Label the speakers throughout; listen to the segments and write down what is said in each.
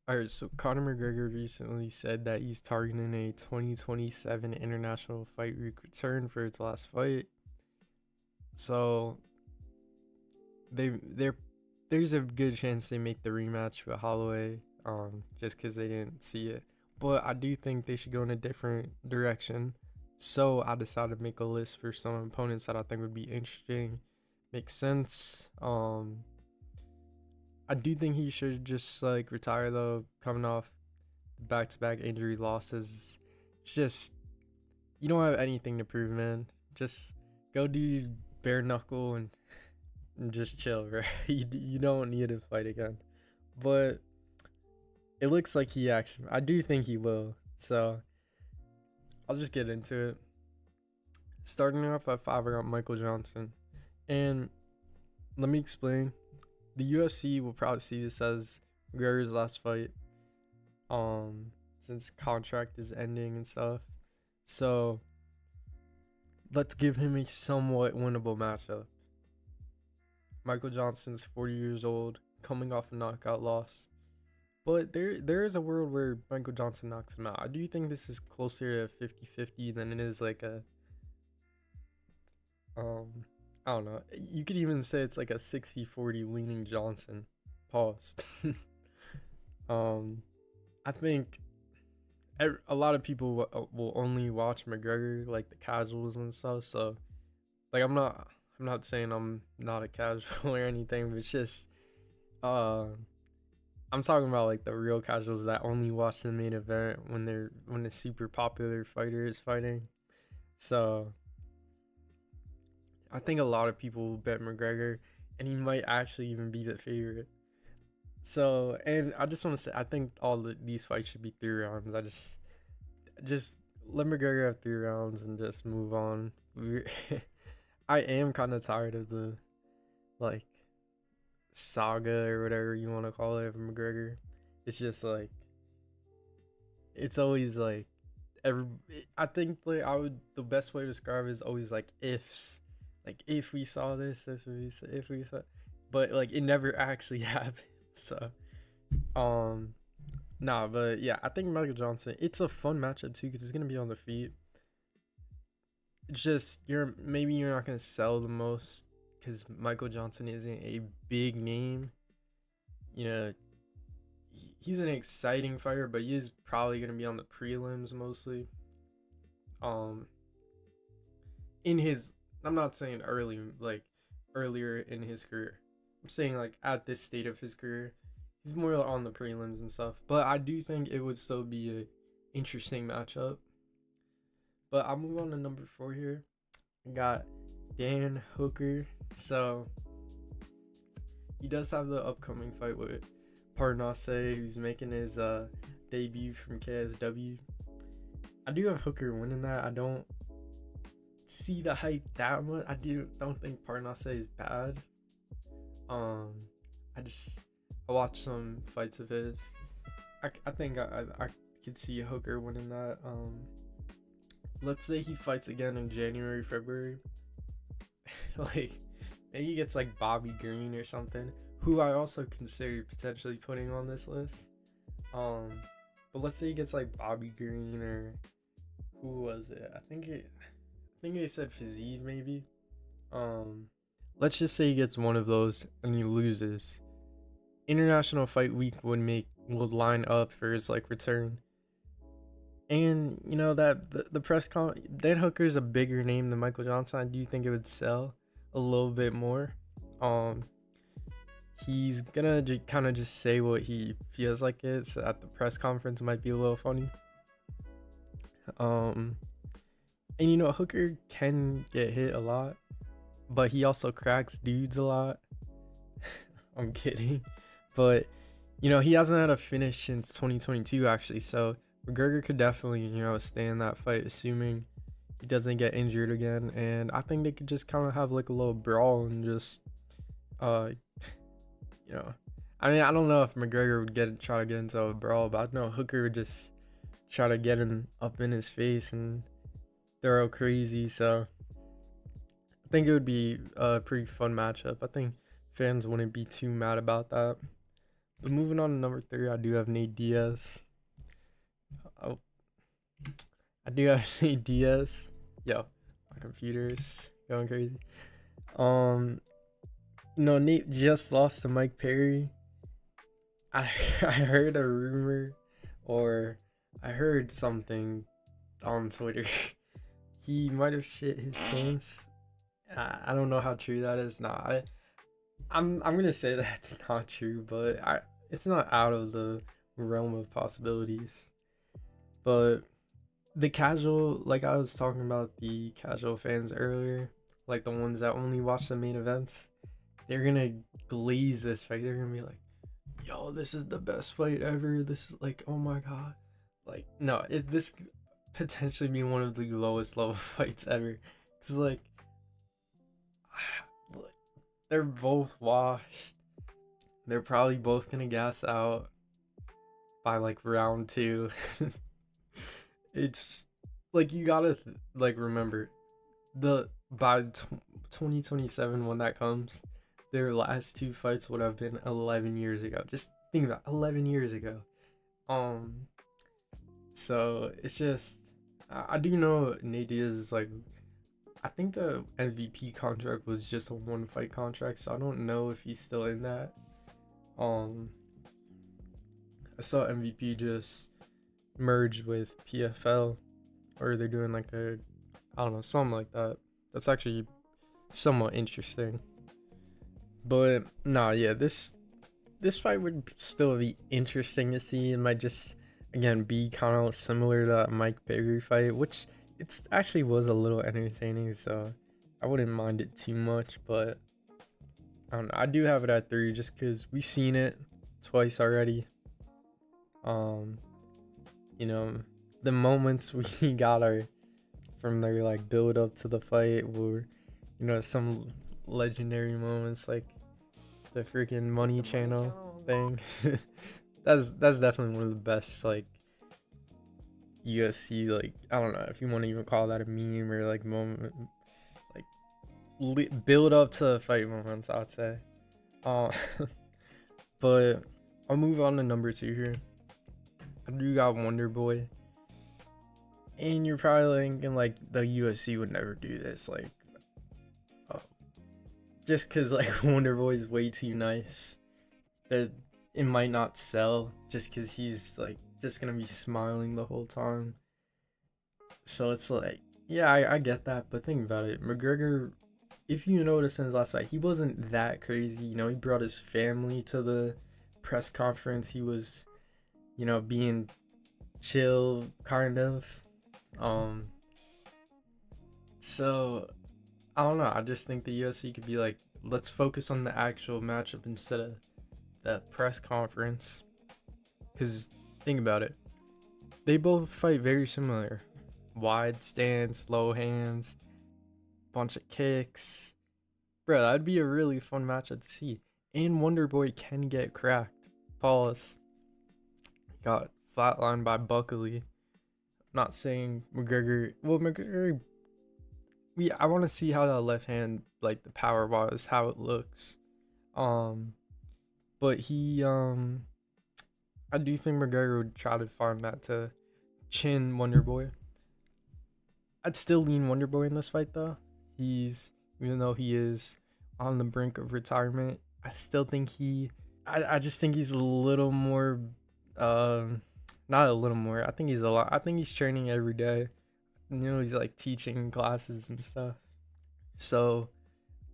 Speaker 1: All right, so Conor McGregor recently said that he's targeting a 2027 international fight week return for his last fight. So they there's a good chance they make the rematch with Holloway, just because they didn't see it. But I do think they should go in a different direction. So I decided to make a list for some opponents that I think would be interesting, make sense. I do think he should just like retire though, coming off back to back injury losses. It's just you don't have anything to prove, man. Just go do bare knuckle and just chill, right? You don't need to fight again. But it looks like he actually, I do think he will. So I'll just get into it. Starting off at five, I got Michael Johnson. And let me explain. The UFC will probably see this as McGregor's last fight. Um, since contract is ending and stuff. So let's give him a somewhat winnable matchup. Michael Johnson's 40 years old, coming off a knockout loss. But there is a world where Michael Johnson knocks him out. I do think this is closer to 50-50 than it is like a um I don't know. You could even say it's like a 60-40 leaning Johnson. Pause. um I think a lot of people will only watch McGregor, like the casuals and stuff. So like I'm not saying I'm not a casual or anything, but it's just uh I'm talking about like the real casuals that only watch the main event when the super popular fighter is fighting. So I think a lot of people will bet McGregor, and he might actually even be the favorite. So, and I just want to say, I think these fights should be 3 rounds. Just let McGregor have 3 rounds and just move on. I am kind of tired of the like saga or whatever you want to call it of McGregor. It's just like it's always like every. I think like the best way to describe it is always like ifs, like if we saw this would be if we saw, but like it never actually happened. So um nah, but yeah, I think Michael Johnson. It's a fun matchup too because it's gonna be on the feet. It's just you're not gonna sell the most because Michael Johnson isn't a big name. You know, he's an exciting fighter, but he is probably gonna be on the prelims mostly. Um, in his, I'm not saying earlier in his career. I'm saying like at this state of his career, he's more on the prelims and stuff. But I do think it would still be a interesting matchup. But I'll move on to number four here. I got Dan Hooker. So he does have the upcoming fight with Parnasse, who's making his debut from KSW. I do have Hooker winning that. I don't see the hype that much. Don't think Parnasse is bad. Um, I watched some fights of his. I think I could see Hooker winning that. Let's say he fights again in January, February. Like maybe he gets like Bobby Green or something, who I also considered potentially putting on this list. Um, but let's say he gets like Bobby Green or who was it? I think they said Fiziev maybe. Um, let's just say he gets one of those and he loses. International Fight Week would line up for his like return. And you know that the press con Dan Hooker's a bigger name than Michael Johnson. I do think it would sell a little bit more. Um, he's gonna kind of just say what he feels like it's at the press conference. Might be a little funny. Um, and you know Hooker can get hit a lot, but he also cracks dudes a lot. I'm kidding, but you know he hasn't had a finish since 2022 actually. So McGregor could definitely stay in that fight, assuming he doesn't get injured again. And I think they could just kind of have like a little brawl and just uh you know I mean I don't know if McGregor would try to get into a brawl, but I know Hooker would just try to get him up in his face and throw crazy. So I think it would be a pretty fun matchup. I think fans wouldn't be too mad about that. moving on to number 3, I do have Nate Diaz. Oh, I do have Nate Diaz. Yo, my computer's going crazy. Nate just lost to Mike Perry. I I heard a rumor, or I heard something on Twitter. He might have shit his pants. I don't know how true that is. Nah, I'm gonna say that's not true, but it's not out of the realm of possibilities. But the casual, like I was talking about the casual fans earlier, like the ones that only watch the main events, they're gonna glaze this fight. They're gonna be like, "Yo, this is the best fight ever. This is like, oh my god." Like, no, this could potentially be one of the lowest level fights ever. Cause like, they're both washed. They're probably both gonna gas out by like round 2. It's like you gotta like remember the by 2027 when that comes, their last 2 fights would have been 11 years ago. Just think about 11 years ago. Um, so it's just I do know Nate Diaz is like, I think the MVP contract was just a 1 fight contract, so I don't know if he's still in that. Um, I saw MVP just merge with PFL, or they're doing like a, I don't know, something like that. That's actually somewhat interesting. But nah, yeah, this fight would still be interesting to see. It might just again be kind of similar to that Mike Perry fight, which it's actually was a little entertaining, so I wouldn't mind it too much. But I don't know, I do have it at 3 just because we've seen it twice already. Um, you know, the moments we got are from their like build up to the fight were, some legendary moments like the freaking Money Channel thing. That's definitely one of the best like UFC, like I don't know if you want to even call that a meme or like moment, like build up to fight moments, I'd say. Uh, but I'll move on to number 2 here. I do got Wonder Boy, and you're probably thinking like the UFC would never do this, like just because like Wonder Boy is way too nice that it might not sell just because he's like just gonna be smiling the whole time. So it's like, yeah, I get that, but think about it. McGregor, if you notice in his last fight, he wasn't that crazy. He brought his family to the press conference. He was, being chill, kind of. Um, so I don't know. I just think the UFC could be like, let's focus on the actual matchup instead of that press conference. Because think about it, they both fight very similar. Wide stance, low hands, bunch of kicks. Bro, that'd be a really fun matchup to see. And Wonder Boy can get cracked. Pause. Got flatlined by Buckley. Not saying McGregor. Well, McGregor. I want to see how that left hand, like the power was, how it looks. But I do think McGregor would try to find that to chin Wonder Boy. I'd still lean Wonder Boy in this fight though. Even though he is on the brink of retirement, I still think I just think he's a little more, not a little more. I think he's a lot. I think he's training every day. He's like teaching classes and stuff. So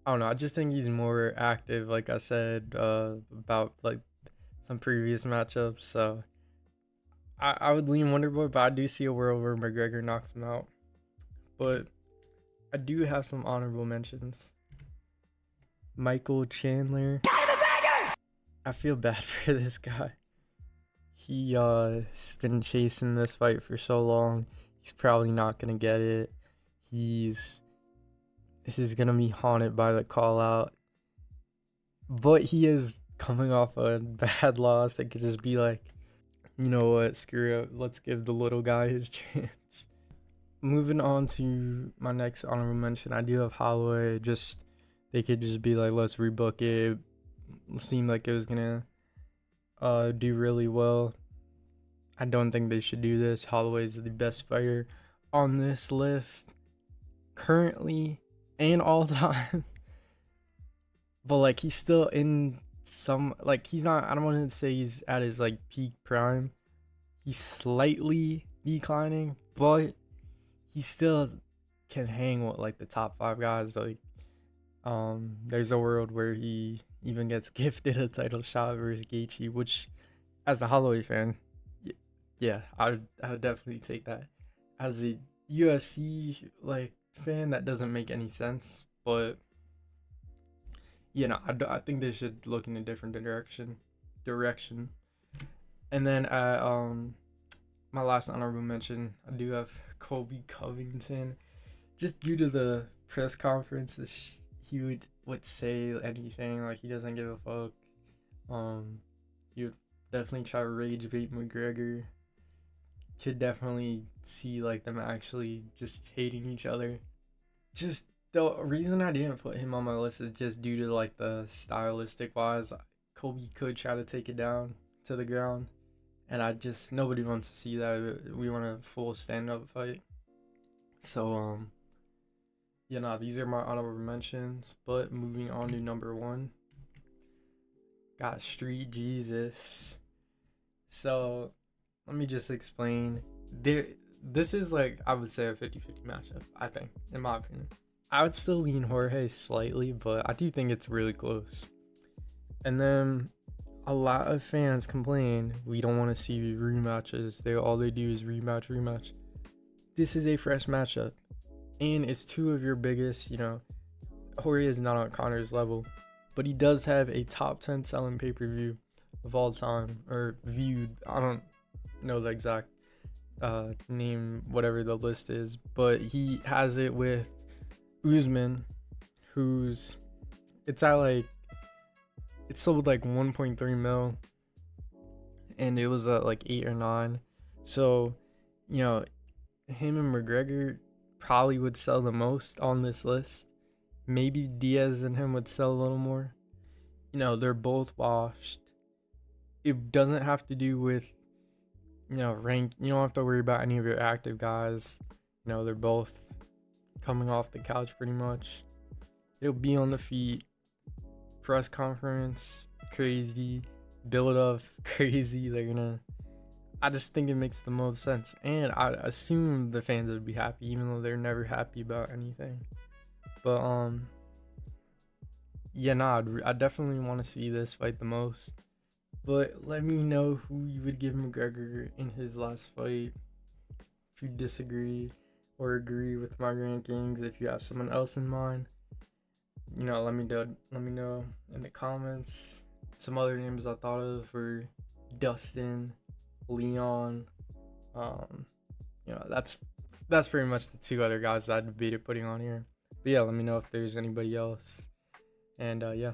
Speaker 1: I don't know. I just think he's more active, like I said, about like some previous matchups. So I would lean Wonder Boy, but I do see a world where McGregor knocks him out. But I do have some honorable mentions. Michael Chandler. I feel bad for this guy. He's been chasing this fight for so long. He's probably not gonna get it. This is gonna be haunted by the call out. But he is coming off a bad loss that could just be like, you know what, screw it. Let's give the little guy his chance. Moving on to my next honorable mention, I do have Holloway. They could just be like, let's rebook it. It seemed like it was gonna do really well. I don't think they should do this. Holloway's the best fighter on this list currently and all time. But like he's still in some, like he's not, I don't want to say he's at his like peak prime. He's slightly declining, but he still can hang with like the top 5 guys. Like there's a world where he even gets gifted a title shot versus Gaethje, which as a Holloway fan, yeah, I would definitely take that. As a UFC like fan, that doesn't make any sense, but I think they should look in a different direction. And then my last honorable mention, I do have Colby Covington, just due to the press conference. He would say anything, like he doesn't give a fuck. He would definitely try to rage bait McGregor. Could definitely see like them actually just hating each other. Just the reason I didn't put him on my list is just due to like the stylistic wise. Kobe could try to take it down to the ground, and I just, nobody wants to see that. We want a full stand up fight. So these are my honorable mentions. But moving on to number one, got Street Jesus. So let me just explain. This is like, I would say a 50-50 matchup, I think, in my opinion. I would still lean Jorge slightly, but I do think it's really close. And then a lot of fans complain we don't want to see rematches. All they do is rematch. This is a fresh matchup, and it's two of your biggest. Jorge is not on Conor's level, but he does have a top 10 selling pay-per-view of all time, or viewed. I don't know the exact name, whatever the list is, but he has it with Usman, who's it's at like, it sold like 1.3 mil, and it was at like 8 or 9. So him and McGregor probably would sell the most on this list. Maybe Diaz and him would sell a little more. They're both washed. It doesn't have to do with rank. You don't have to worry about any of your active guys. They're both coming off the couch pretty much. It'll be on the feet. Press conference, crazy. Build up, crazy. I just think it makes the most sense. And I assume the fans would be happy, even though they're never happy about anything. But I definitely want to see this fight the most. But let me know who you would give McGregor in his last fight. If you disagree or agree with my rankings, if you have someone else in mind, let me know in the comments. Some other names I thought of were Dustin, Leon. That's pretty much the 2 other guys that I debated putting on here. But yeah, let me know if there's anybody else. And yeah.